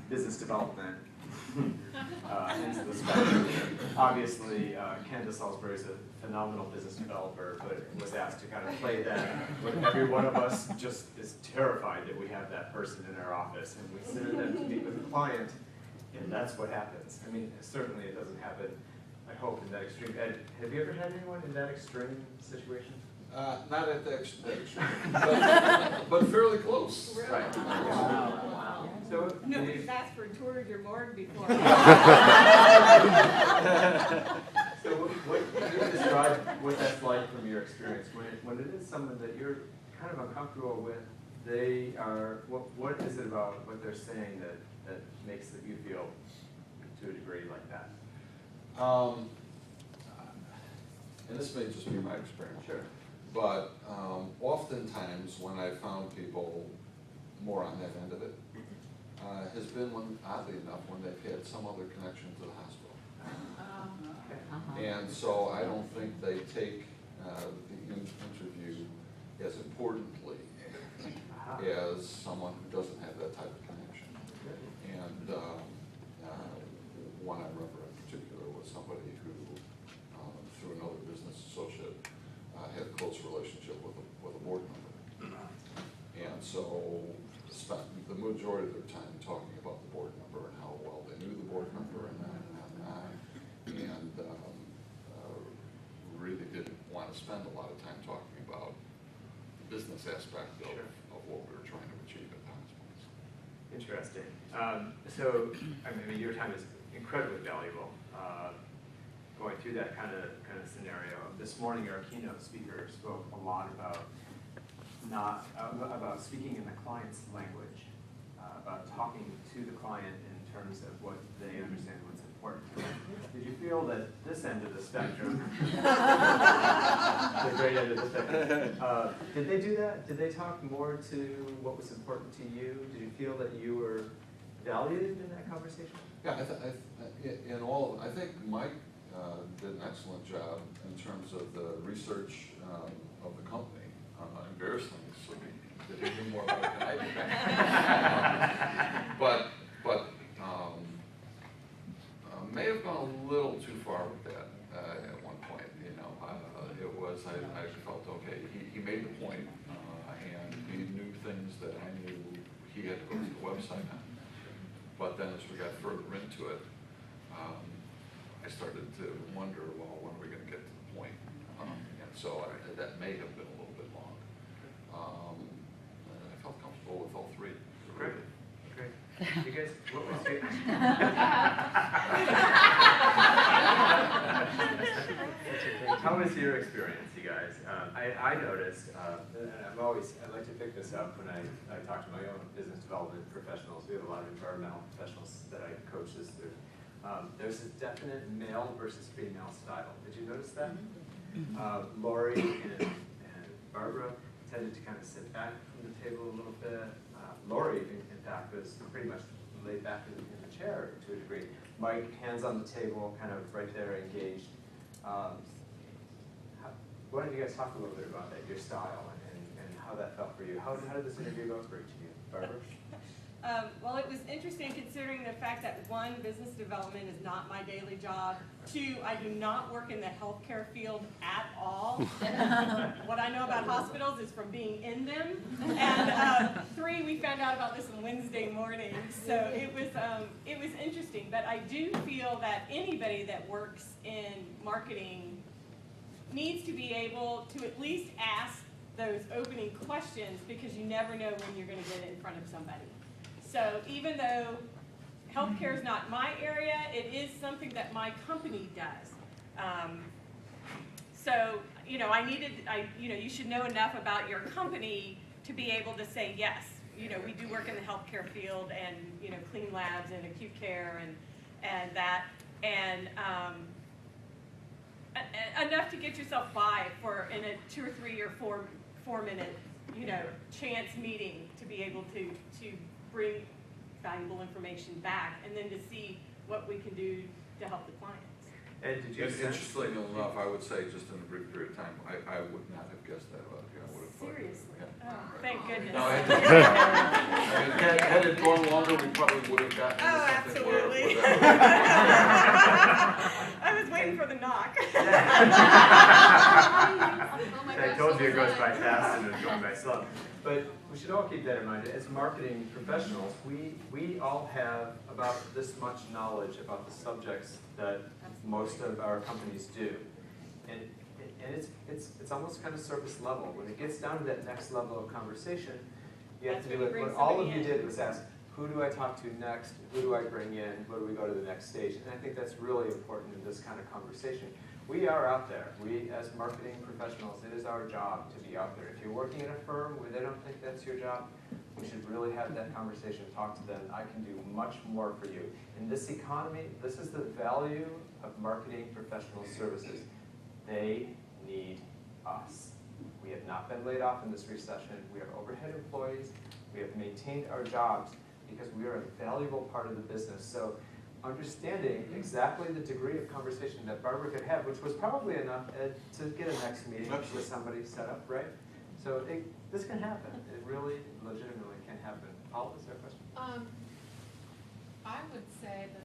business development into the spectrum. Obviously, Candace Salisbury is a phenomenal business developer, but was asked to kind of play that when every one of us just is terrified that we have that person in our office, and we sit in there to meet with a client, and that's what happens. I mean, certainly it doesn't happen, I hope, in that extreme. Ed, have you ever had anyone in that extreme situation? Not at that extreme, but fairly close. Really? Right. Wow. So, Nobody's asked for a tour of your morgue before. So what can you describe what that's like from your experience? When it is someone that you're kind of uncomfortable with, they are, what is it about what they're saying that makes you feel to a degree like that? And this may just be my experience. Sure. But oftentimes when I found people more on that end of it, has been when, oddly enough, when they've had some other connection to the hospital. And so I don't think they take the interview as importantly as someone who doesn't have that type of connection. And one I remember in particular was somebody who, through another business associate, had a close relationship with a board member. And so spent the majority of their time talking about the board member and how well they knew the board member and really didn't want to spend a lot of time talking about the business aspect of what we were trying to achieve at the hospitals. Interesting. So, I mean, your time is incredibly valuable going through that kind of scenario. This morning, our keynote speaker spoke a lot about about speaking in the client's language, about talking to the client in terms of what they understand what's important to them. Did you feel that this end of the spectrum, the great end of the spectrum, did they do that? Did they talk more to what was important to you? Did you feel that you were valued in that conversation? Yeah, I think Mike did an excellent job in terms of the research of the company. Embarrassingly, so he knew more about it than I did. But may have gone a little too far with that at one point. You know, it was I felt okay. He made the point, and he knew things that I knew he had to go to the website on. But then as we got further into it, I started to wonder, well, when are we going to get to the point? And so that may have been a little bit long. I felt comfortable with all three. Great. Great. You guys, what was your... How was your experience, you guys? I noticed, and I like to pick this up when I talk to my own business development professionals. We have a lot of environmental professionals that I coach this through. There's a definite male versus female style. Did you notice that? Lori and Barbara tended to kind of sit back from the table a little bit. Lori, in fact, was pretty much laid back in the chair to a degree. Mike, hands on the table, kind of right there, engaged. Why don't you guys talk a little bit about that, your style, and how that felt for you? How did this interview go for each of you? Barbara? Well, it was interesting considering the fact that one, business development is not my daily job. Two, I do not work in the healthcare field at all. What I know about hospitals is from being in them. And three, we found out about this on Wednesday morning. So it was interesting. But I do feel that anybody that works in marketing needs to be able to at least ask those opening questions, because you never know when you're going to get in front of somebody. So even though healthcare is not my area, it is something that my company does. So, you know, you should know enough about your company to be able to say, yes, you know, we do work in the healthcare field, and, you know, clean labs and acute care and that, and enough to get yourself by in a 2 or 3 or 4 minute, you know, chance meeting to be able to bring valuable information back, and then to see what we can do to help the clients. Ed, did you And sense? interestingly enough, I would say just in a brief period of time, I would not have guessed that about you. I would have thought. Seriously? Yeah. Oh, thank goodness. No, had it gone longer, we probably would have gotten Oh, into something where absolutely. that I was waiting for the knock. I told you it goes by fast and it's going by slow. But we should all keep that in mind. As marketing professionals, we all have about this much knowledge about the subjects that most of our companies do. And it's almost kind of surface level. When it gets down to that next level of conversation, you have That's to do when it. you bring What all of somebody you in. did was ask, who do I talk to next? Who do I bring in? Where do we go to the next stage? And I think that's really important in this kind of conversation. We are out there. We, as marketing professionals, it is our job to be out there. If you're working in a firm where they don't think that's your job, we should really have that conversation, talk to them. I can do much more for you. In this economy, this is the value of marketing professional services. They need us. We have not been laid off in this recession. We are overhead employees. We have maintained our jobs because we are a valuable part of the business. So understanding exactly the degree of conversation that Barbara could have, which was probably enough, Ed, to get a next meeting with somebody set up, right? So this can happen. It really legitimately can happen. Paul, is there a question? I would say that